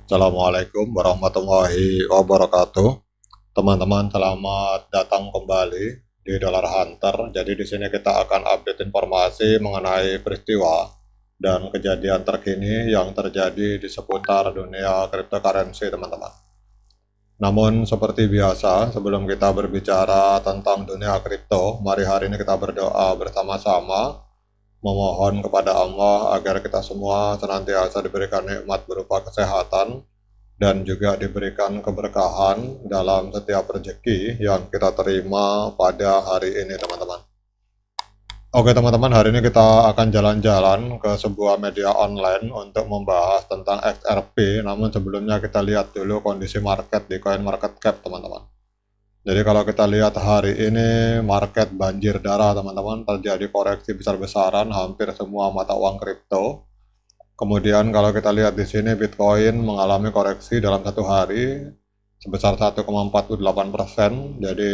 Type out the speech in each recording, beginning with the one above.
Assalamualaikum warahmatullahi wabarakatuh. Teman-teman, selamat datang kembali di Dollar Hunter. Jadi di sini kita akan update informasi mengenai peristiwa dan kejadian terkini yang terjadi di seputar dunia cryptocurrency, teman-teman. Namun seperti biasa, sebelum kita berbicara tentang dunia kripto, mari hari ini kita berdoa bersama-sama memohon kepada Allah agar kita semua senantiasa diberikan nikmat berupa kesehatan dan juga diberikan keberkahan dalam setiap rezeki yang kita terima pada hari ini, teman-teman. Oke teman-teman, hari ini kita akan jalan-jalan ke sebuah media online untuk membahas tentang XRP. Namun sebelumnya kita lihat dulu kondisi market di CoinMarketCap, teman-teman. Jadi kalau kita lihat hari ini market banjir darah, teman-teman. Terjadi koreksi besar-besaran hampir semua mata uang kripto. Kemudian kalau kita lihat di sini Bitcoin mengalami koreksi dalam satu hari sebesar 1,48%. Jadi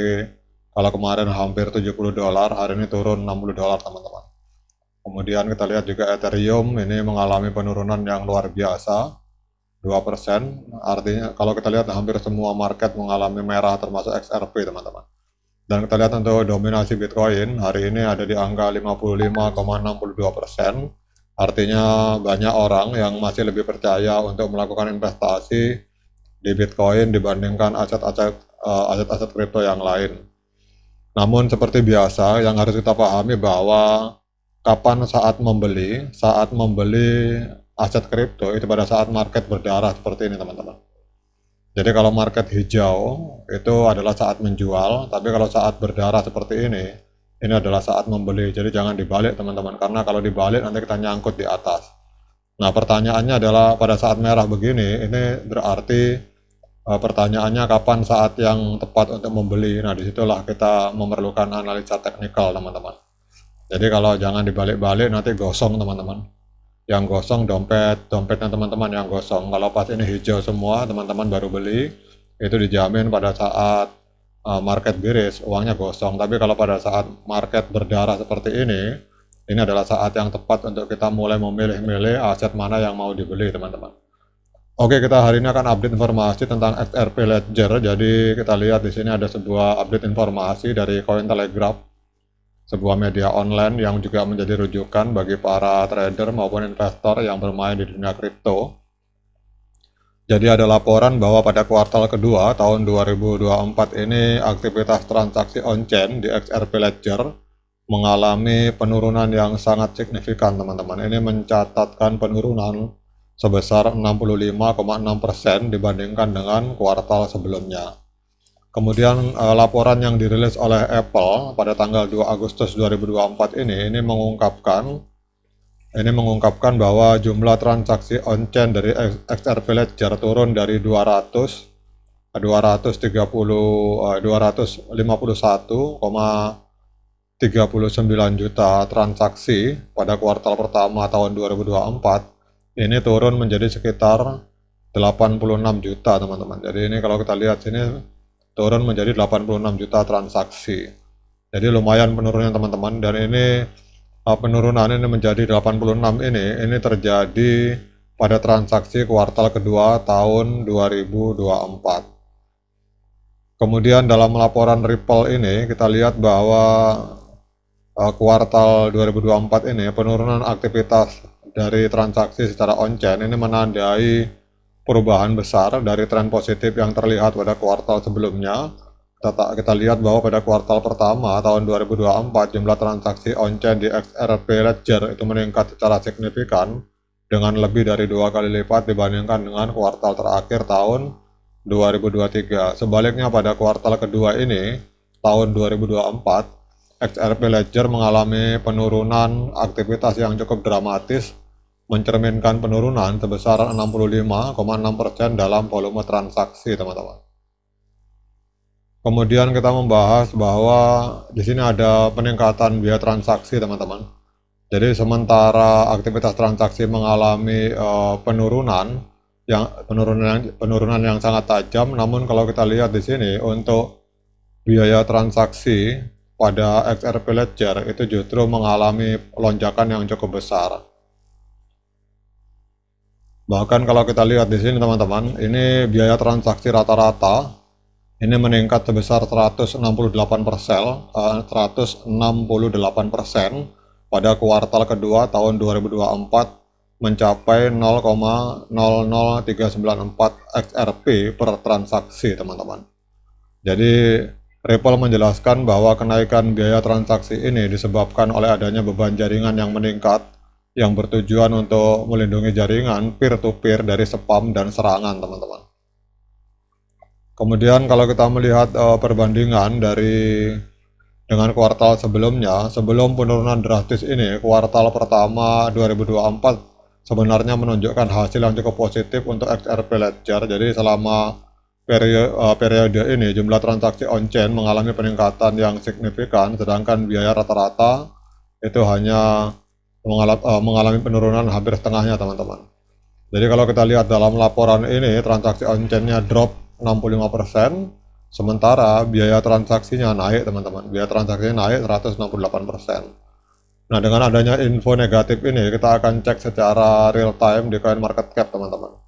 kalau kemarin hampir 70 dolar, hari ini turun 60 dolar, teman-teman. Kemudian kita lihat juga Ethereum ini mengalami penurunan yang luar biasa, 2%. Artinya kalau kita lihat hampir semua market mengalami merah termasuk XRP, teman-teman. Dan kita lihat untuk dominasi Bitcoin hari ini ada di angka 55,62%. Artinya banyak orang yang masih lebih percaya untuk melakukan investasi di Bitcoin dibandingkan aset-aset kripto yang lain. Namun seperti biasa yang harus kita pahami bahwa kapan saat membeli aset kripto itu pada saat market berdarah seperti ini, teman-teman. Jadi kalau market hijau itu adalah saat menjual, tapi kalau saat berdarah seperti ini adalah saat membeli. Jadi jangan dibalik, teman-teman, karena kalau dibalik nanti kita nyangkut di atas. Nah, pertanyaannya adalah pada saat merah begini, ini berarti pertanyaannya kapan saat yang tepat untuk membeli. Nah, disitulah kita memerlukan analisa teknikal, teman-teman. Jadi kalau jangan dibalik-balik nanti gosong, teman-teman. Yang gosong dompetnya teman-teman yang gosong. Kalau pas ini hijau semua, teman-teman baru beli, itu dijamin pada saat market bearish uangnya gosong. Tapi kalau pada saat market berdarah seperti ini adalah saat yang tepat untuk kita mulai memilih-milih aset mana yang mau dibeli, teman-teman. Oke, kita hari ini akan update informasi tentang XRP Ledger. Jadi kita lihat di sini ada sebuah update informasi dari Cointelegraph, sebuah media online yang juga menjadi rujukan bagi para trader maupun investor yang bermain di dunia kripto. Jadi ada laporan bahwa pada kuartal kedua tahun 2024 ini aktivitas transaksi on-chain di XRP Ledger mengalami penurunan yang sangat signifikan, teman-teman. Ini mencatatkan penurunan sebesar 65,6% dibandingkan dengan kuartal sebelumnya. Kemudian laporan yang dirilis oleh Apple pada tanggal 2 Agustus 2024 ini mengungkapkan bahwa jumlah transaksi on-chain dari XRP Ledger turun dari 251,39 juta transaksi pada kuartal pertama tahun 2024, ini turun menjadi sekitar 86 juta, teman-teman. Jadi ini kalau kita lihat sini turun menjadi 86 juta transaksi. Jadi lumayan penurunannya, teman-teman. Dan ini penurunan ini menjadi 86 ini terjadi pada transaksi kuartal kedua tahun 2024. Kemudian dalam laporan Ripple ini kita lihat bahwa kuartal 2024 ini penurunan aktivitas dari transaksi secara on-chain ini menandai perubahan besar dari tren positif yang terlihat pada kuartal sebelumnya. Kita lihat bahwa pada kuartal pertama tahun 2024 jumlah transaksi on-chain di XRP Ledger itu meningkat secara signifikan dengan lebih dari 2 kali lipat dibandingkan dengan kuartal terakhir tahun 2023. Sebaliknya pada kuartal kedua ini tahun 2024 XRP Ledger mengalami penurunan aktivitas yang cukup dramatis, mencerminkan penurunan sebesar 65,6% dalam volume transaksi, teman-teman. Kemudian kita membahas bahwa di sini ada peningkatan biaya transaksi, teman-teman. Jadi sementara aktivitas transaksi mengalami penurunan yang sangat tajam, namun kalau kita lihat di sini untuk biaya transaksi pada XRP Ledger itu justru mengalami lonjakan yang cukup besar. Bahkan kalau kita lihat di sini teman-teman, ini biaya transaksi rata-rata ini meningkat sebesar 168% pada kuartal kedua tahun 2024 mencapai 0,00394 XRP per transaksi teman-teman. Jadi Ripple menjelaskan bahwa kenaikan biaya transaksi ini disebabkan oleh adanya beban jaringan yang meningkat yang bertujuan untuk melindungi jaringan peer-to-peer dari spam dan serangan teman-teman. Kemudian kalau kita melihat perbandingan dengan kuartal sebelumnya, sebelum penurunan drastis ini, kuartal pertama 2024 sebenarnya menunjukkan hasil yang cukup positif untuk XRP Ledger. Jadi selama periode ini jumlah transaksi on-chain mengalami peningkatan yang signifikan, sedangkan biaya rata-rata itu hanya mengalami penurunan hampir setengahnya teman-teman. Jadi kalau kita lihat dalam laporan ini, transaksi on-chain-nya drop 65%, sementara biaya transaksinya naik teman-teman. Biaya transaksinya naik 168%. Nah, dengan adanya info negatif ini, kita akan cek secara real time di CoinMarketCap teman-teman.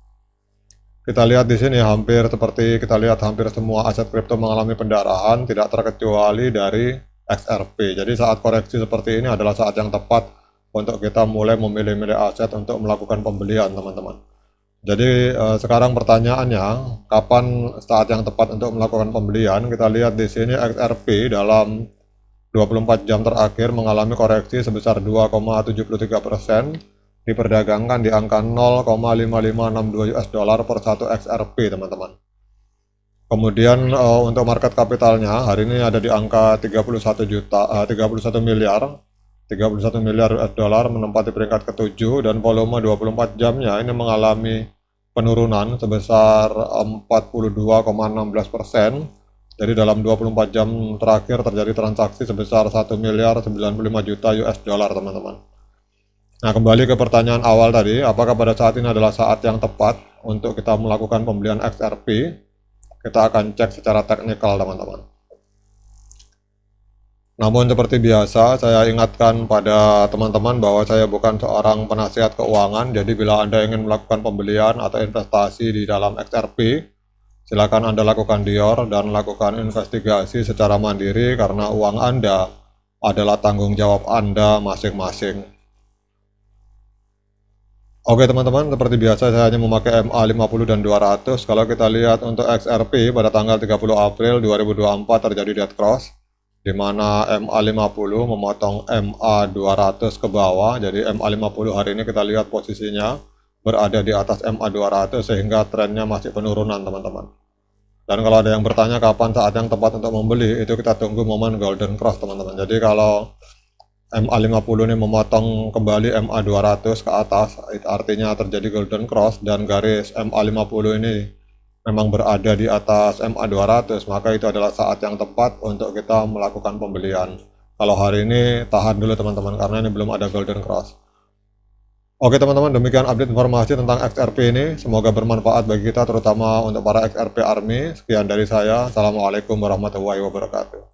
Kita lihat di sini hampir semua aset kripto mengalami pendarahan, tidak terkecuali dari XRP. Jadi saat koreksi seperti ini adalah saat yang tepat untuk kita mulai memilih-milih aset untuk melakukan pembelian teman-teman. Jadi sekarang pertanyaannya, kapan saat yang tepat untuk melakukan pembelian? Kita lihat di sini XRP dalam 24 jam terakhir mengalami koreksi sebesar 2,73%, diperdagangkan di angka 0,5562 US dollar per 1 XRP teman-teman. Kemudian untuk market kapitalnya hari ini ada di angka 31 miliar US dollar, menempati peringkat ke-7, dan volume 24 jamnya ini mengalami penurunan sebesar 42,16%. Jadi dalam 24 jam terakhir terjadi transaksi sebesar 1,095 miliar US dollar teman-teman. Nah, kembali ke pertanyaan awal tadi, apakah pada saat ini adalah saat yang tepat untuk kita melakukan pembelian XRP? Kita akan cek secara teknikal teman-teman. Namun seperti biasa, saya ingatkan pada teman-teman bahwa saya bukan seorang penasihat keuangan, jadi bila Anda ingin melakukan pembelian atau investasi di dalam XRP, silakan Anda lakukan dior dan lakukan investigasi secara mandiri karena uang Anda adalah tanggung jawab Anda masing-masing. Oke teman-teman, seperti biasa saya hanya memakai MA50 dan 200. Kalau kita lihat untuk XRP pada tanggal 30 April 2024 terjadi dead cross, di mana MA50 memotong MA200 ke bawah. Jadi MA50 hari ini kita lihat posisinya berada di atas MA200 sehingga trennya masih penurunan teman-teman. Dan kalau ada yang bertanya kapan saat yang tepat untuk membeli, itu kita tunggu momen golden cross teman-teman. Jadi kalau MA50 ini memotong kembali MA200 ke atas, itu artinya terjadi golden cross dan garis MA50 ini memang berada di atas MA200, maka itu adalah saat yang tepat untuk kita melakukan pembelian. Kalau hari ini tahan dulu teman-teman karena ini belum ada golden cross. Oke teman-teman, demikian update informasi tentang XRP ini. Semoga bermanfaat bagi kita, terutama untuk para XRP Army. Sekian dari saya. Assalamualaikum warahmatullahi wabarakatuh.